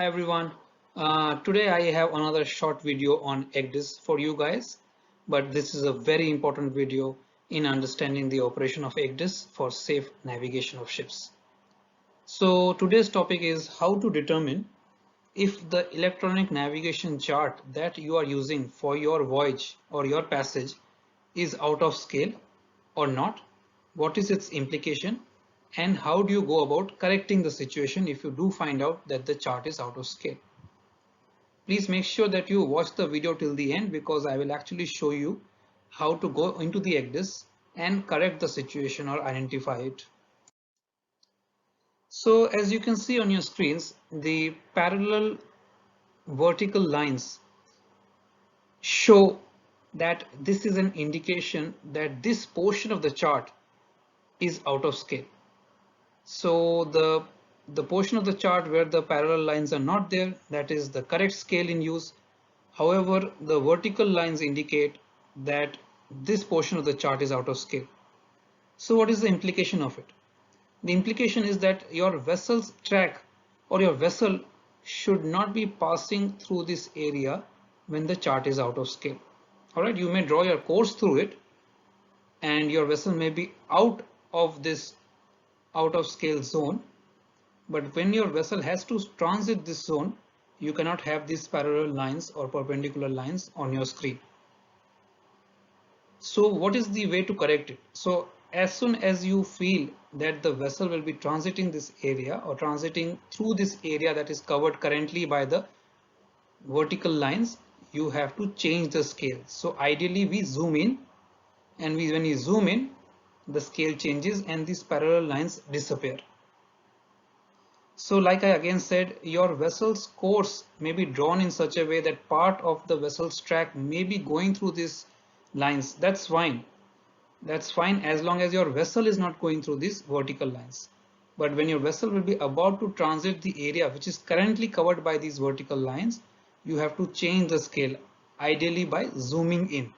Hi everyone. Today I have another short video on ECDIS for you guys, but this is a very important video in understanding the operation of ECDIS for safe navigation of ships. So today's topic is how to determine if the electronic navigation chart that you are using for your voyage or your passage is out of scale or not, what is its implication, and how do you go about correcting the situation if you do find out that the chart is out of scale. Please make sure that you watch the video till the end because I will actually show you how to go into the ECDIS and correct the situation or identify it. So as you can see on your screens, the parallel vertical lines show that this is an indication that this portion of the chart is out of scale. So the portion of the chart where the parallel lines are not there, that is the correct scale in use. However, the vertical lines indicate that this portion of the chart is out of scale. So what is the implication of it? The implication is that your vessel's track or your vessel should not be passing through this area when the chart is out of scale. All right, you may draw your course through it and your vessel may be out of this out of scale zone, but when your vessel has to transit this zone, you cannot have these parallel lines or perpendicular lines on your screen. So what is the way to correct it? So as soon as you feel that the vessel will be transiting this area or transiting through this area that is covered currently by the vertical lines, you have to change the scale. So ideally we zoom in, and when we zoom in, the scale changes and these parallel lines disappear. So like I again said, your vessel's course may be drawn in such a way that part of the vessel's track may be going through these lines. That's fine. That's fine as long as your vessel is not going through these vertical lines. But when your vessel will be about to transit the area which is currently covered by these vertical lines, you have to change the scale, ideally by zooming in.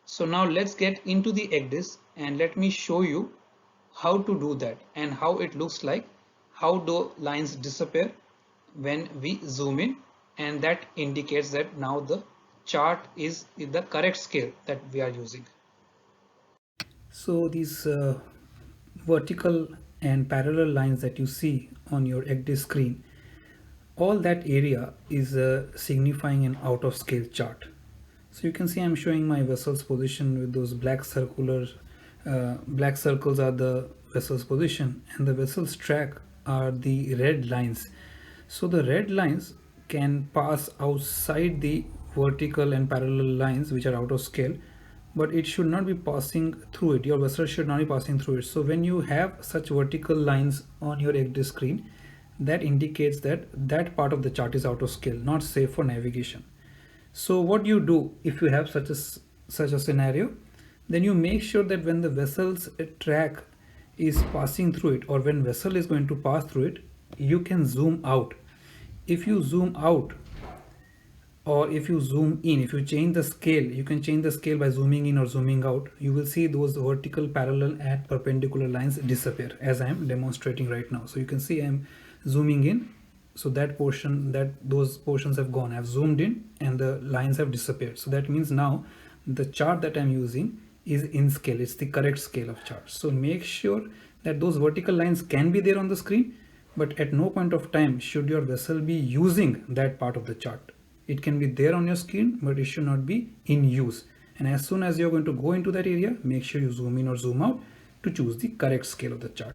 So now let's get into the ECDIS and let me show you how to do that and how it looks like, how the lines disappear when we zoom in, and that indicates that now the chart is in the correct scale that we are using. So these vertical and parallel lines that you see on your ECDIS screen, all that area is signifying an out of scale chart. So you can see I'm showing my vessel's position with those black circles are the vessel's position, and the vessel's track are the red lines. So the red lines can pass outside the vertical and parallel lines which are out of scale, but it should not be passing through it. Your vessel should not be passing through it. So when you have such vertical lines on your ECDIS screen, that indicates that that part of the chart is out of scale, not safe for navigation. So what you do if you have such a scenario, then you make sure that when the vessel's track is passing through it, or when vessel is going to pass through it, you can zoom out. If you zoom out or if you zoom in, if you change the scale, you can change the scale by zooming in or zooming out, you will see those vertical, parallel and perpendicular lines disappear as I am demonstrating right now. So you can see I am zooming in, so that portion, those portions have gone. I've zoomed in and the lines have disappeared. So that means now the chart that I'm using is in scale. It's the correct scale of chart. So make sure that those vertical lines can be there on the screen, but at no point of time should your vessel be using that part of the chart. It can be there on your screen, but it should not be in use. And as soon as you're going to go into that area, make sure you zoom in or zoom out to choose the correct scale of the chart.